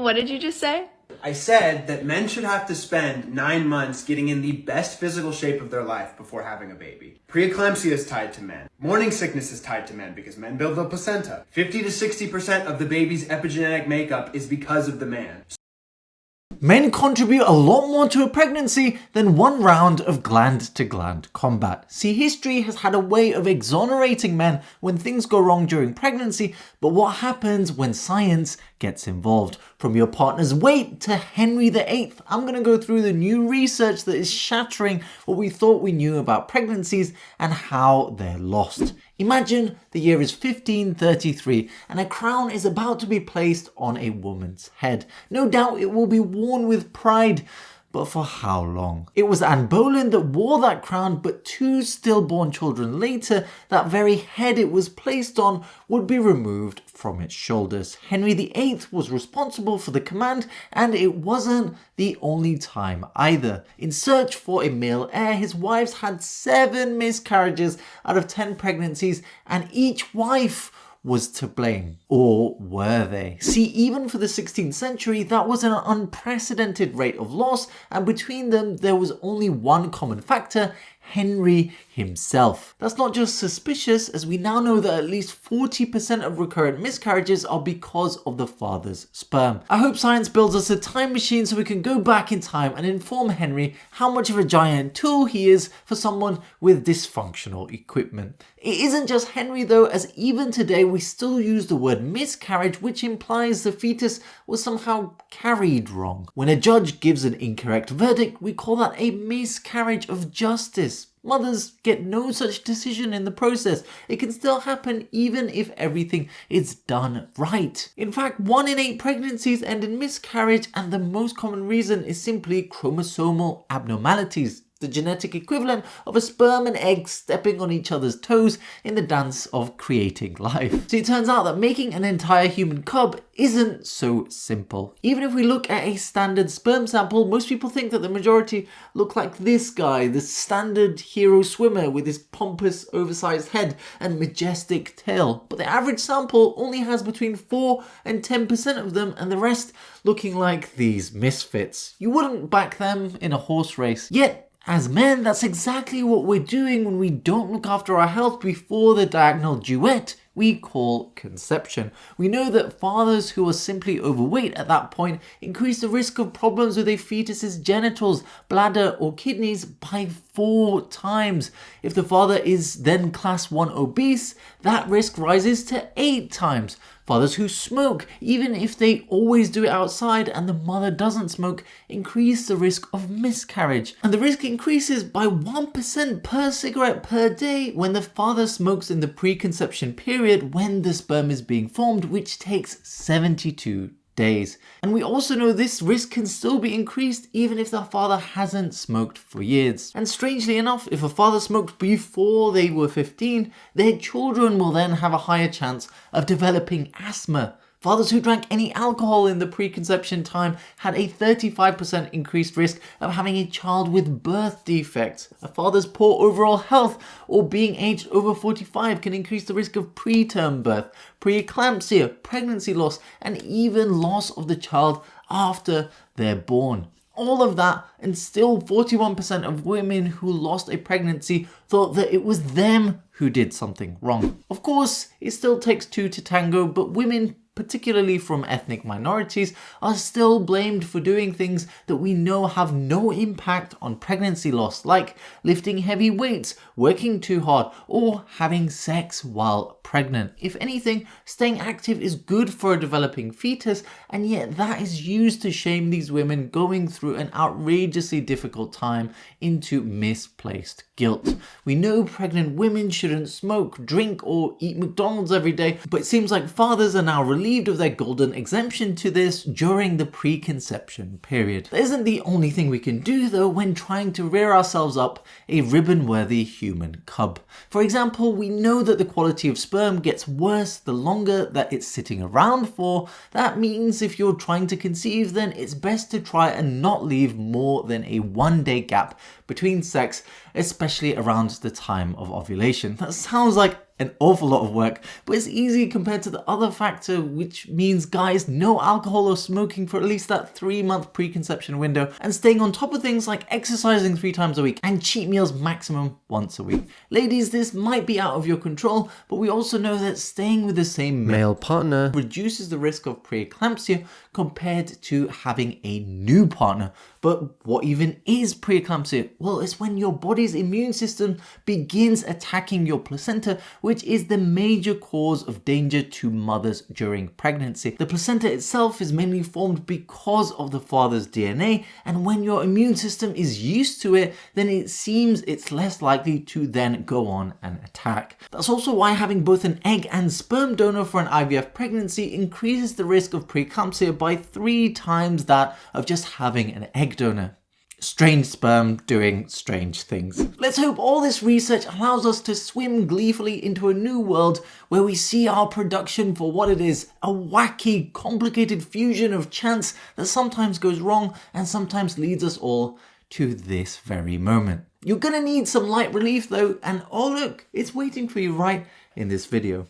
What did you just say? I said that men should have to spend 9 months getting in the best physical shape of their life before having a baby. Preeclampsia is tied to men. Morning sickness is tied to men because men build the placenta. 50 to 60% of the baby's epigenetic makeup is because of the man. Men contribute a lot more to a pregnancy than one round of gland-to-gland combat. See, history has had a way of exonerating men when things go wrong during pregnancy, but what happens when science gets involved? From your partner's weight to Henry VIII, I'm going to go through the new research that is shattering what we thought we knew about pregnancies and how they're lost. Imagine the year is 1533 and a crown is about to be placed on a woman's head. No doubt it will be worn with pride, but for how long? It was Anne Boleyn that wore that crown, but 2 stillborn children later, that very head it was placed on would be removed from its shoulders. Henry VIII was responsible for the command, and it wasn't the only time either. In search for a male heir, his wives had 7 miscarriages out of 10 pregnancies, and each wife was to blame. Or were they? See, even for the 16th century, that was an unprecedented rate of loss, and between them there was only one common factor: Henry himself. That's not just suspicious, as we now know that at least 40% of recurrent miscarriages are because of the father's sperm. I hope science builds us a time machine so we can go back in time and inform Henry how much of a giant tool he is for someone with dysfunctional equipment. It isn't just Henry though, as even today we still use the word miscarriage, which implies the fetus was somehow carried wrong. When a judge gives an incorrect verdict, we call that a miscarriage of justice. Mothers get no such decision in the process. It can still happen even if everything is done right. In fact, 1 in 8 pregnancies end in miscarriage, and the most common reason is simply chromosomal abnormalities, the genetic equivalent of a sperm and egg stepping on each other's toes in the dance of creating life. So it turns out that making an entire human cub isn't so simple. Even if we look at a standard sperm sample, most people think that the majority look like this guy, the standard hero swimmer with his pompous oversized head and majestic tail. But the average sample only has between 4 and 10% of them, and the rest looking like these misfits. You wouldn't back them in a horse race. Yet, as men, that's exactly what we're doing when we don't look after our health before the diagonal duet we call conception. We know that fathers who are simply overweight at that point increase the risk of problems with a fetus's genitals, bladder or kidneys by 4 times. If the father is then class 1 obese, that risk rises to 8 times. Fathers who smoke, even if they always do it outside and the mother doesn't smoke, increase the risk of miscarriage. And the risk increases by 1% per cigarette per day when the father smokes in the preconception period when the sperm is being formed, which takes 72 days. And we also know this risk can still be increased even if the father hasn't smoked for years. And strangely enough, if a father smoked before they were 15, their children will then have a higher chance of developing asthma. Fathers who drank any alcohol in the preconception time had a 35% increased risk of having a child with birth defects. A father's poor overall health or being aged over 45 can increase the risk of preterm birth, preeclampsia, pregnancy loss, and even loss of the child after they're born. All of that, and still 41% of women who lost a pregnancy thought that it was them who did something wrong. Of course, it still takes 2 to tango, but women, particularly from ethnic minorities, are still blamed for doing things that we know have no impact on pregnancy loss, like lifting heavy weights, working too hard, or having sex while pregnant. If anything, staying active is good for a developing fetus, and yet that is used to shame these women going through an outrageously difficult time into misplaced guilt. We know pregnant women shouldn't smoke, drink, or eat McDonald's every day, but it seems like fathers are now relieved of their golden exemption to this during the preconception period. That isn't the only thing we can do though when trying to rear ourselves up a ribbon-worthy human cub. For example, we know that the quality of sperm gets worse the longer that it's sitting around for. That means if you're trying to conceive, then it's best to try and not leave more than a 1-day gap between sex, especially around the time of ovulation. That sounds like an awful lot of work, but it's easy compared to the other factor, which means, guys, no alcohol or smoking for at least that 3-month preconception window, and staying on top of things like exercising 3 times a week and cheat meals maximum once a week. Ladies, this might be out of your control, but we also know that staying with the same male partner reduces the risk of preeclampsia compared to having a new partner. But what even is preeclampsia? Well, it's when your body's immune system begins attacking your placenta, which is the major cause of danger to mothers during pregnancy. The placenta itself is mainly formed because of the father's DNA, and when your immune system is used to it, then it seems it's less likely to then go on and attack. That's also why having both an egg and sperm donor for an IVF pregnancy increases the risk of preeclampsia by 3 times that of just having an egg donor. Strange sperm doing strange things. Let's hope all this research allows us to swim gleefully into a new world where we see our production for what it is, a wacky, complicated fusion of chance that sometimes goes wrong and sometimes leads us all to this very moment. You're gonna need some light relief though, and oh look, it's waiting for you right in this video.